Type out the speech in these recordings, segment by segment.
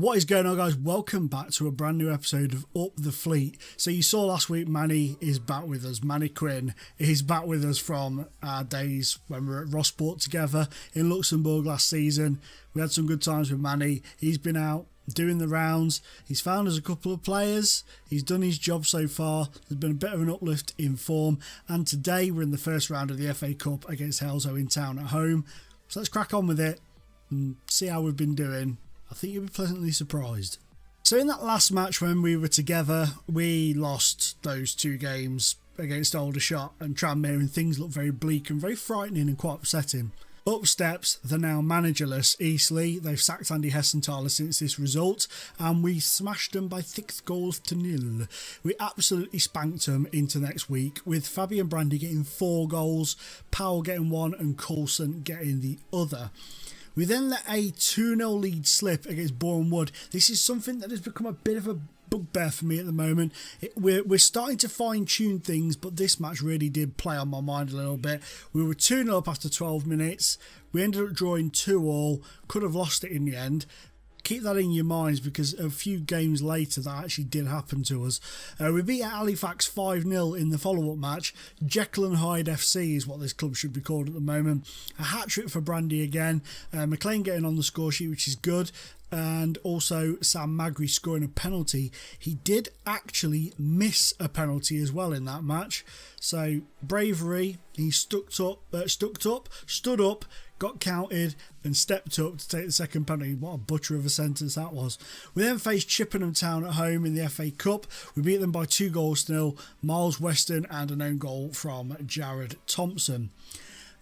What is going on, guys? Welcome back to a brand new episode of Up the Fleet. So you saw last week Manny is back with us. Manny Quinn is back with us from our days when we were at Rossport together in Luxembourg last season. We had some good times with Manny. He's been out doing the rounds. He's found us a couple of players. He's done his job so far. There's been a bit of an uplift in form. And today we're in the first round of the FA Cup against Halesowen Town at home. So let's crack on with it and see how we've been doing. I think you'll be pleasantly surprised. So in that last match when we were together, we lost those two games against Aldershot and Tranmere, and things looked very bleak and very frightening and quite upsetting. Up steps the now managerless Ebbsfleet. They've sacked Andy Hessenthaler since this result, and we smashed them by 6 goals to 0. We absolutely spanked them into next week, with Fabian Brandy getting 4 goals, Powell getting 1 and Coulson getting the other. We then let a 2-0 lead slip against Boreham Wood. This is something that has become a bit of a bugbear for me at the moment. We're starting to fine-tune things, but this match really did play on my mind a little bit. We were 2-0 up after 12 minutes. We ended up drawing 2-2. Could have lost it in the end. Keep that in your minds because a few games later that actually did happen to us. We beat Halifax 5-0 in the follow-up match. Jekyll and Hyde FC is what this club should be called at the moment. A hat-trick for Brandy again. McLean getting on the score sheet, which is good. And also Sam Magri scoring a penalty. He did actually miss a penalty as well in that match. So bravery, he stood up, got counted and stepped up to take the second penalty. What a butcher of a sentence that was. We then faced Chippenham Town at home in the FA Cup. We beat them by 2 goals to 0. Miles Weston and an own goal from Jared Thompson.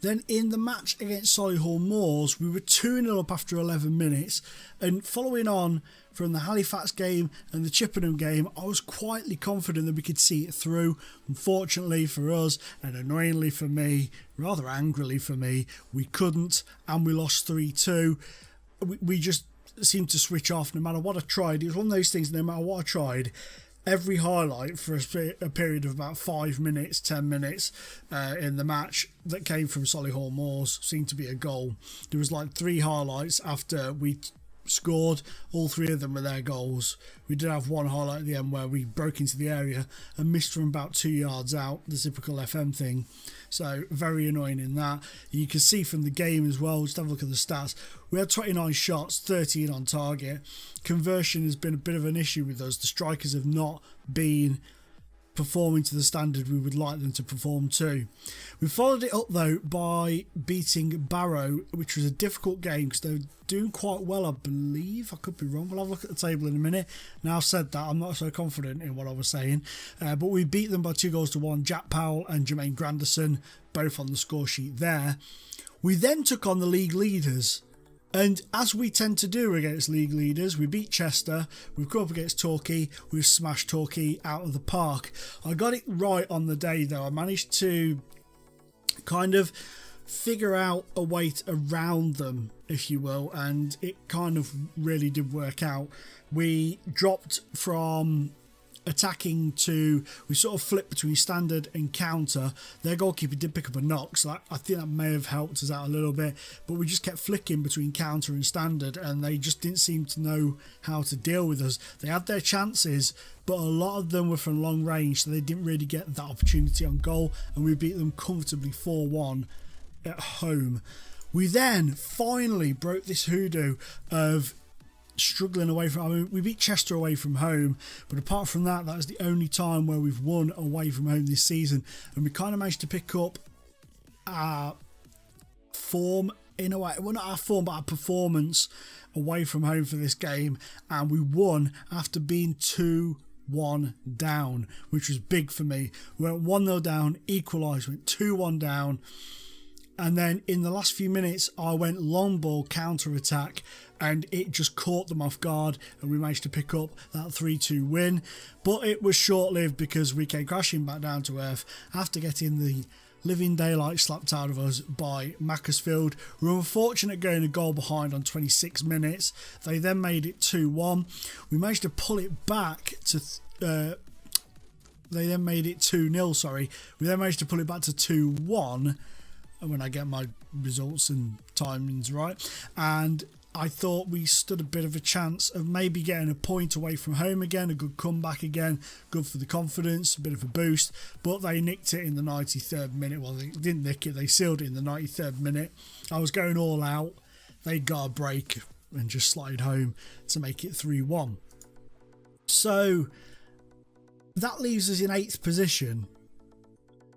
Then in the match against Solihull Moors, we were 2-0 up after 11 minutes. And following on from the Halifax game and the Chippenham game, I was quietly confident that we could see it through. Unfortunately for us, and annoyingly for me, rather angrily for me, we couldn't, and we lost 3-2. We just seemed to switch off no matter what I tried. It was one of those things, no matter what I tried, every highlight for a period of about 5 minutes, 10 minutes in the match that came from Solihull Moors seemed to be a goal. There was like 3 highlights after we scored. All 3 of them were their goals. We did have one highlight at the end where we broke into the area and missed from about 2 yards out, the typical FM thing. So very annoying in that. You can see from the game as well, just have a look at the stats. We had 29 shots, 13 on target. Conversion has been a bit of an issue with us. The strikers have not been performing to the standard we would like them to perform to. We followed it up though by beating Barrow, which was a difficult game because they were doing quite well, I believe. I could be wrong. We'll have a look at the table in a minute. Now I've said that, I'm not so confident in what I was saying, but we beat them by 2 goals to 1. Jack Powell and Jermaine Granderson both on the score sheet there. We then took on the league leaders. And as we tend to do against league leaders, we beat Chester, we've come up against Torquay, we've smashed Torquay out of the park. I got it right on the day though. I managed to kind of figure out a way around them, if you will, and it kind of really did work out. We dropped from attacking to, we sort of flipped between standard and counter. Their goalkeeper did pick up a knock, so I think that may have helped us out a little bit, but we just kept flicking between counter and standard and they just didn't seem to know how to deal with us. They had their chances, but a lot of them were from long range, so they didn't really get that opportunity on goal, and we beat them comfortably 4-1 at home. We then finally broke this hoodoo of struggling away from, I mean, we beat Chester away from home, but apart from that, that is the only time where we've won away from home this season, and we kind of managed to pick up our form in a way, well, not our form but our performance away from home for this game, and we won after being 2-1 down, which was big for me. We went 1-0 down, equalised, went 2-1 down, and then in the last few minutes I went long ball counter attack and it just caught them off guard and we managed to pick up that 3-2 win. But it was short-lived because we came crashing back down to earth after getting the living daylight slapped out of us by Macclesfield. We were unfortunate going a goal behind on 26 minutes. They then made it 2-1. We managed to pull it back to they then made it 2-0, sorry. We then managed to pull it back to 2-1 when I get my results and timings right. And I thought we stood a bit of a chance of maybe getting a point away from home again, a good comeback again, good for the confidence, a bit of a boost, but they nicked it in the 93rd minute. Well, they didn't nick it, they sealed it in the 93rd minute. I was going all out. They got a break and just slide home to make it 3-1. So that leaves us in 8th position.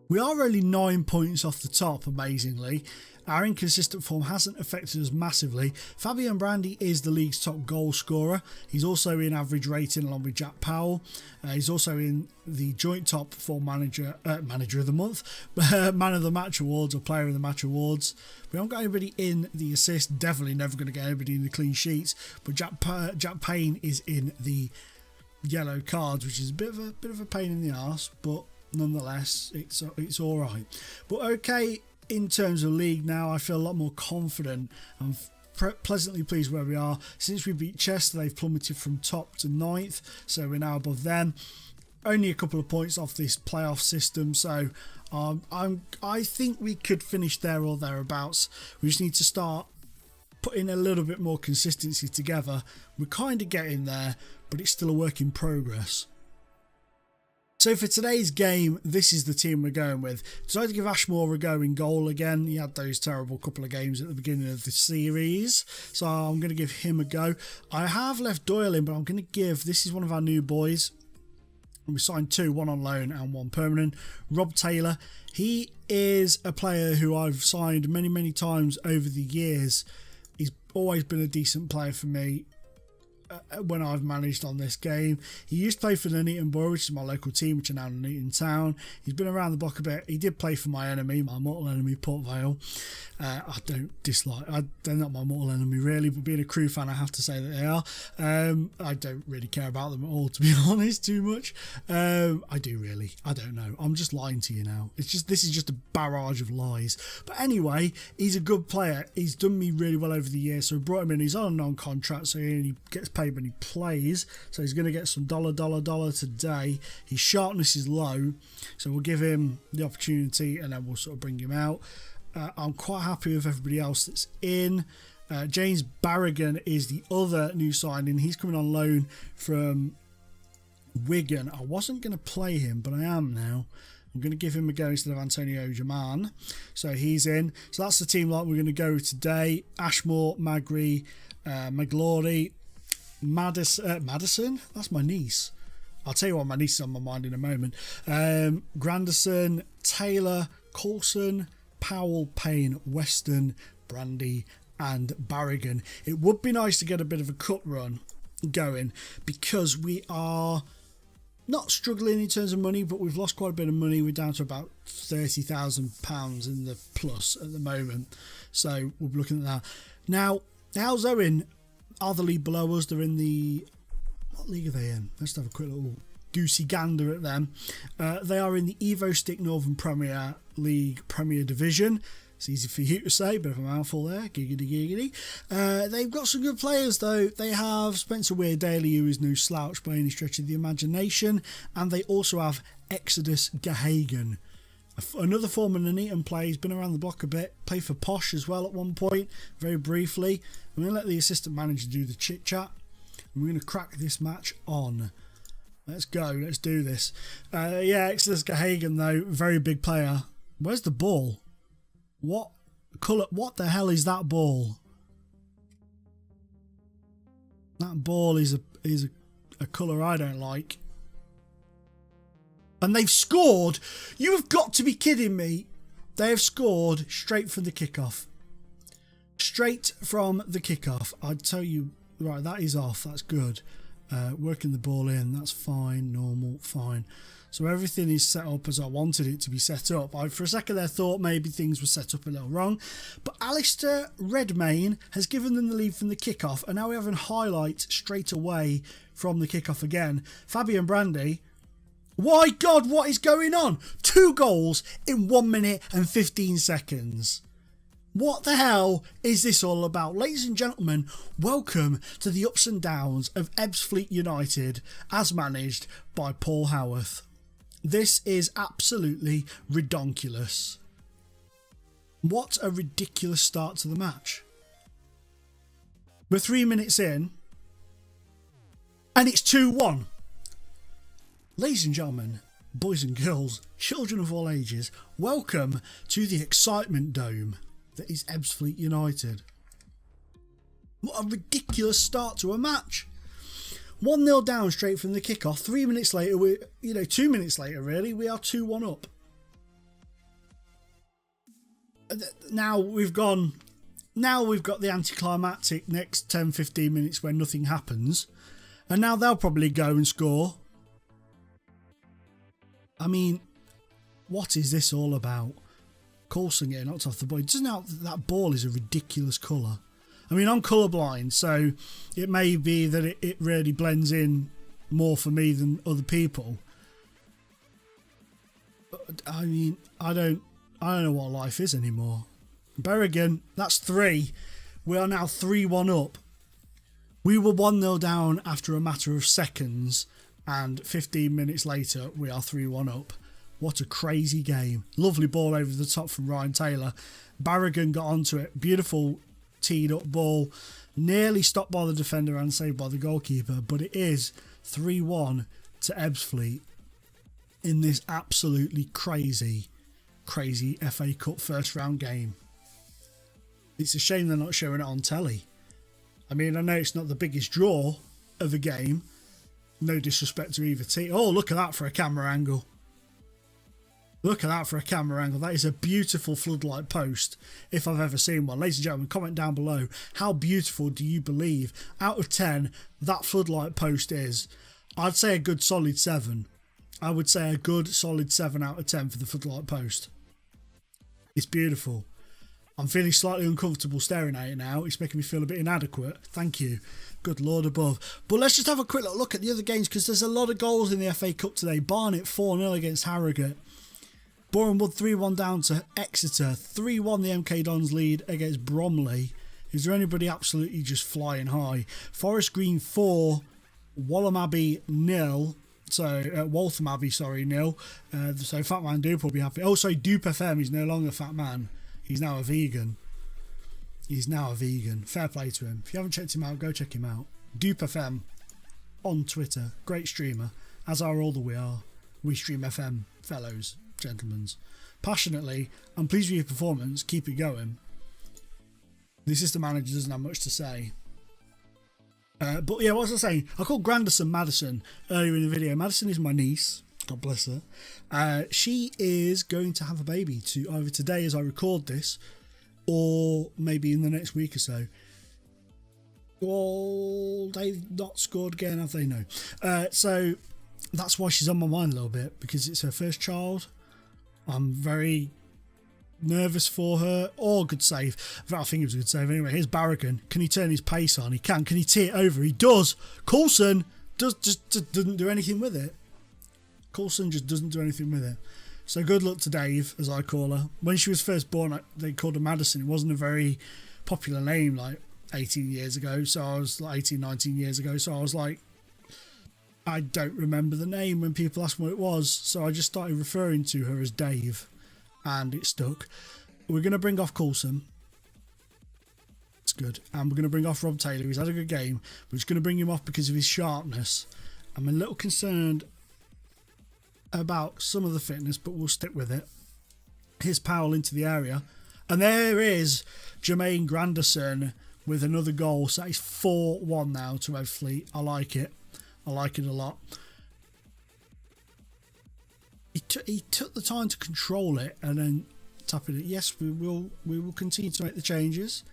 We are only 9 points off the top, amazingly. Our inconsistent form hasn't affected us massively. Fabian Brandy is the league's top goal scorer. He's also in average rating along with Jack Powell. He's also in the joint top for manager of the month, man of the match awards or player of the match awards. We haven't got anybody in the assist. Definitely never going to get anybody in the clean sheets. But Jack Payne is in the yellow cards, which is a bit of a pain in the arse, but nonetheless, it's all right. But okay. In terms of league now, I feel a lot more confident. I'm pleasantly pleased where we are. Since we beat Chester, they've plummeted from top to 9th, so we're now above them. Only a couple of points off this playoff system, so I think we could finish there or thereabouts. We just need to start putting a little bit more consistency together. We're kind of getting there, but it's still a work in progress. So for today's game, this is the team we're going with. Decided to give Ashmore a go in goal again. He had those terrible couple of games at the beginning of the series. So I'm going to give him a go. I have left Doyle in, but I'm going to give, this is one of our new boys. We signed 2, one on loan and one permanent. Rob Taylor. He is a player who I've signed many, many times over the years. He's always been a decent player for me when I've managed on this game. He used to play for Nuneaton Borough, which is my local team, which are now Nuneaton Town. He's been around the block a bit. He did play for my enemy, my mortal enemy, Port Vale. I don't dislike, they're not my mortal enemy really, but being a Crew fan, I have to say that they are. I don't really care about them at all, to be honest, too much. I do really. I don't know. I'm just lying to you now. This is just a barrage of lies. But anyway, he's a good player. He's done me really well over the years, so we brought him in. He's on a non-contract, so he only gets paid when he plays, so he's going to get some dollar today. His sharpness is low, so we'll give him the opportunity and then we'll sort of bring him out. I'm quite happy with everybody else that's in. James Barrigan is the other new signing. He's coming on loan from Wigan. I wasn't going to play him, but I am now. I'm going to give him a go instead of Antonio Jaman. So he's in. So that's the team like we're going to go with today. Ashmore, Magri, Maglory, Madison. That's my niece. I'll tell you what, my niece is on my mind in a moment. Granderson, Taylor, Coulson, Powell, Payne, Weston, Brandy and Barrigan. It would be nice to get a bit of a cut run going because we are not struggling in terms of money, but we've lost quite a bit of money. We're down to about £30,000 in the plus at the moment, so we'll be looking at that. Now Halesowen are the league below us. They're in the, what league are they in? Let's have a quick little goosey gander at them. They are in the Evo Stick Northern Premier League Premier Division. It's easy for you to say, bit of a mouthful there. Giggity. They've got some good players though. They have Spencer Weir-Daly, who is no slouch by any stretch of the imagination, and they also have Exodus Gahagan, another former Nuneaton player. He's been around the block a bit, played for Posh as well at one point, very briefly. I'm going to let the assistant manager do the chit chat. We're going to crack this match on. Let's go. Let's do this. Exodus Gahagan though, very big player. Where's the ball? What colour? What the hell is that ball? That ball is a colour I don't like. And they've scored. You have got to be kidding me. They have scored straight from the kickoff. Straight from the kickoff. I'd tell you, right, that is off. That's good. Working the ball in, that's fine, normal, fine. So everything is set up as I wanted it to be set up. For a second there thought maybe things were set up a little wrong. But Alistair Redmayne has given them the lead from the kickoff, and now we have a highlight straight away from the kickoff again. Fabian Brandy. My God, what is going on? 2 goals in 1 minute and 15 seconds. What the hell is this all about? Ladies and gentlemen, welcome to the ups and downs of Ebbsfleet United as managed by Paul Howarth. This is absolutely redonkulous. What a ridiculous start to the match. We're 3 minutes in, and it's 2-1. Ladies and gentlemen, boys and girls, children of all ages, welcome to the excitement dome that is Ebbsfleet United. What a ridiculous start to a match. 1-0 down straight from the kickoff. 3 minutes later, 2 minutes later, really, we are 2-1 up. Now we've got the anticlimactic next 10-15 minutes where nothing happens. And now they'll probably go and score. I mean, what is this all about? Coulson getting knocked off the ball. Doesn't know that ball is a ridiculous colour. I mean, I'm colourblind, so it may be that it really blends in more for me than other people. But, I mean, I don't know what life is anymore. Berrigan, that's 3. We are now 3-1 up. We were 1-0 down after a matter of seconds, and 15 minutes later, we are 3-1 up. What a crazy game. Lovely ball over the top from Ryan Taylor. Berrigan got onto it. Beautiful teed up ball. Nearly stopped by the defender and saved by the goalkeeper, but it is 3-1 to Ebbsfleet in this absolutely crazy FA Cup first round game. It's a shame they're not showing it on telly. I mean, I know it's not the biggest draw of a game. No disrespect to either team. Oh, look at that for a camera angle. Look at that for a camera angle. That is a beautiful floodlight post, if I've ever seen one. Ladies and gentlemen, comment down below. How beautiful do you believe, out of 10, that floodlight post is? I'd say a good solid 7. I would say a good solid 7 out of 10 for the floodlight post. It's beautiful. I'm feeling slightly uncomfortable staring at it now. It's making me feel a bit inadequate. Thank you. Good Lord above. But let's just have a quick look at the other games, because there's a lot of goals in the FA Cup today. Barnet 4-0 against Harrogate. Bournemouth 3-1 down to Exeter. 3-1 the MK Dons lead against Bromley. Is there anybody absolutely just flying high? Forest Green 4, Waltham Abbey 0. So, Waltham Abbey, sorry, 0. So Fat Man Dupe will be happy. Oh, sorry, Dupe FM is no longer Fat Man. He's now a vegan. Fair play to him. If you haven't checked him out, go check him out. Dupe FM on Twitter. Great streamer. As are all that we are. We stream FM fellows, gentlemen. Passionately, I'm pleased with your performance. Keep it going. The assistant manager doesn't have much to say. But yeah, what was I saying? I called Grandison Madison earlier in the video. Madison is my niece. God bless her. She is going to have a baby either today as I record this, or maybe in the next week or so. Well, they've not scored again, have they? No. So that's why she's on my mind a little bit, because it's her first child. I'm very nervous for her. Oh, good save. I think it was a good save anyway. Here's Berrigan. Can he turn his pace on? He can. Can he tee it over? He does. Coulson just doesn't do anything with it. Coulson just doesn't do anything with it. So good luck to Dave, as I call her. When she was first born, they called her Madison. It wasn't a very popular name like 18 years ago. So I was like 18, 19 years ago. So I was like, I don't remember the name when people asked what it was. So I just started referring to her as Dave, and it stuck. We're going to bring off Coulson. It's good. And we're going to bring off Rob Taylor. He's had a good game. We're just going to bring him off because of his sharpness. I'm a little concerned about some of the fitness, but we'll stick with it. Here's Powell into the area, and there is Jermaine Grandison with another goal. So that is 4-1 now to Ebbsfleet. I like it a lot. He took the time to control it and then tapping it. Yes, we will continue to make the changes.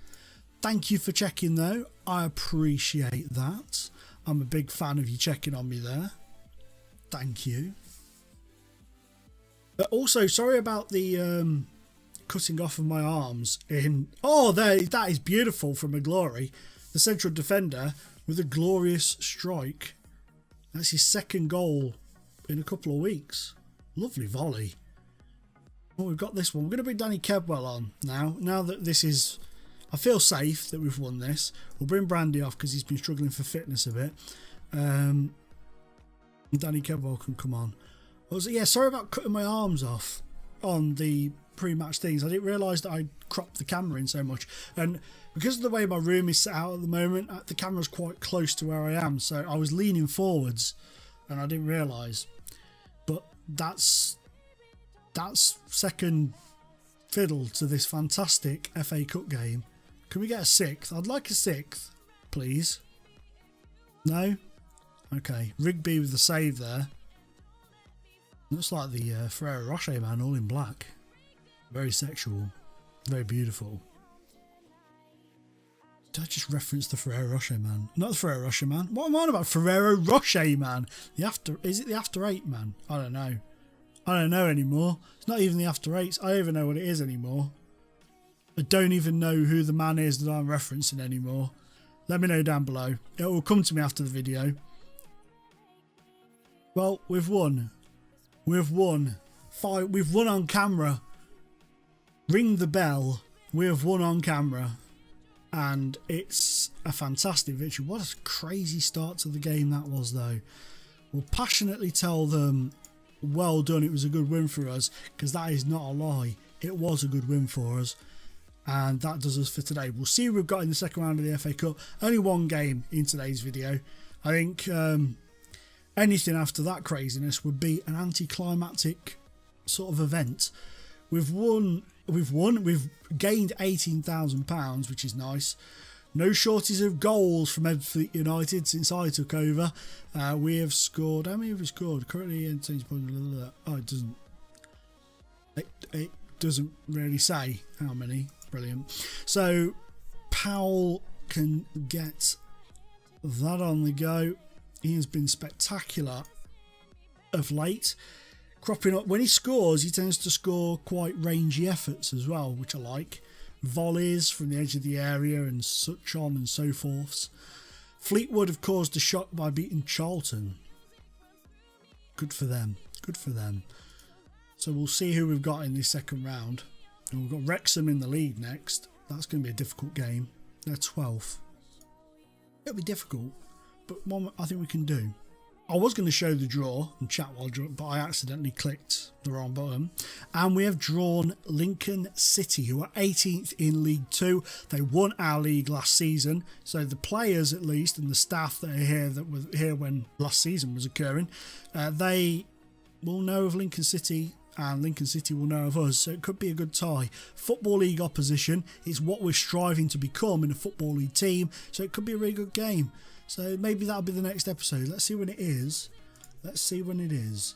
Thank you for checking though. I appreciate that. I'm a big fan of you checking on me there. Thank you. But also, sorry about the cutting off of my arms in... Oh, that is beautiful from a glory. The central defender with a glorious strike. That's his second goal in a couple of weeks. Lovely volley. Well, we've got this one. We're going to bring Danny Kedwell on now. Now that this is... I feel safe that we've won this. We'll bring Brandy off because he's been struggling for fitness a bit. Danny Kedwell can come on. Yeah, sorry about cutting my arms off on the pre-match things. I didn't realise that I cropped the camera in so much, and because of the way my room is set out at the moment, the camera's quite close to where I am, so I was leaning forwards and I didn't realise. But that's second fiddle to this fantastic FA Cup game. Can we get a sixth? I'd like a sixth, please. No? Okay, Rigby with the save there. Looks like the Ferrero Rocher man, all in black. Very sexual, very beautiful. Did I just reference the Ferrero Rocher man? Not the Ferrero Rocher man. What am I on about? Ferrero Rocher man. Is it the After 8 man? I don't know. I don't know anymore. It's not even the After 8s. I don't even know what it is anymore. I don't even know who the man is that I'm referencing anymore. Let me know down below. It will come to me after the video. Well, we've won. We've won. We've won on camera. Ring the bell. We have won on camera. And it's a fantastic victory. What a crazy start to the game that was, though. We'll passionately tell them, well done, it was a good win for us, because that is not a lie. It was a good win for us. And that does us for today. We'll see who we've got in the second round of the FA Cup. Only one game in today's video. I think anything after that craziness would be an anticlimactic sort of event. We've gained £18,000, which is nice. No shortage of goals from Ebbsfleet United since I took over. We have scored, how many have we scored? Currently in it doesn't really say how many. Brilliant. So Powell can get that on the go. He has been spectacular of late. Cropping up when he scores, he tends to score quite rangy efforts as well, which I like. Volleys from the edge of the area and such on and so forth. Fleetwood have caused a shock by beating Charlton. Good for them. Good for them. So we'll see who we've got in this second round. And we've got Wrexham in the lead next. That's going to be a difficult game. They're 12th. It'll be difficult, but one I think we can do. I was going to show the draw and chat while drawing, but I accidentally clicked the wrong button. And we have drawn Lincoln City, who are 18th in League 2. They won our league last season. So the players, at least, and the staff that are here, that were here when last season was occurring, they will know of Lincoln City, and Lincoln City will know of us. So it could be a good tie. Football League opposition is what we're striving to become in a Football League team. So it could be a really good game. So maybe that'll be the next episode. Let's see when it is. Let's see when it is.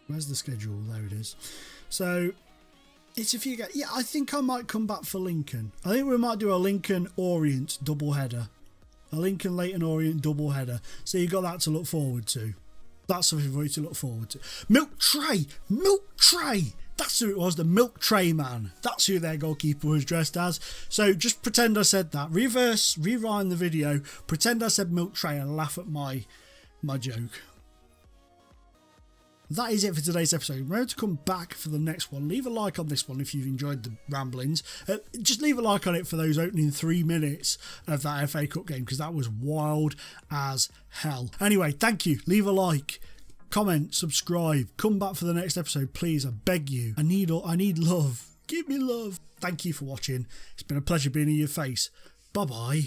Where's the schedule? There it is. So it's a few games. Yeah, I think I might come back for Lincoln. I think we might do a Lincoln Orient double header. A Lincoln Leighton Orient double header. So you've got that to look forward to. That's something for you to look forward to. Milk Tray! Milk Tray! That's who it was, the Milk Tray man. That's who their goalkeeper was dressed as. So just pretend I said that. Rewind the video, pretend I said Milk Tray and laugh at my joke. That is it for today's episode. Remember to come back for the next one. Leave a like on this one if you've enjoyed the ramblings. Just leave a like on it for those opening 3 minutes of that FA Cup game, because that was wild as hell. Anyway, thank you. Leave a like. Comment, subscribe, come back for the next episode, please. I beg you. I need love. Give me love. Thank you for watching. It's been a pleasure being in your face. Bye bye.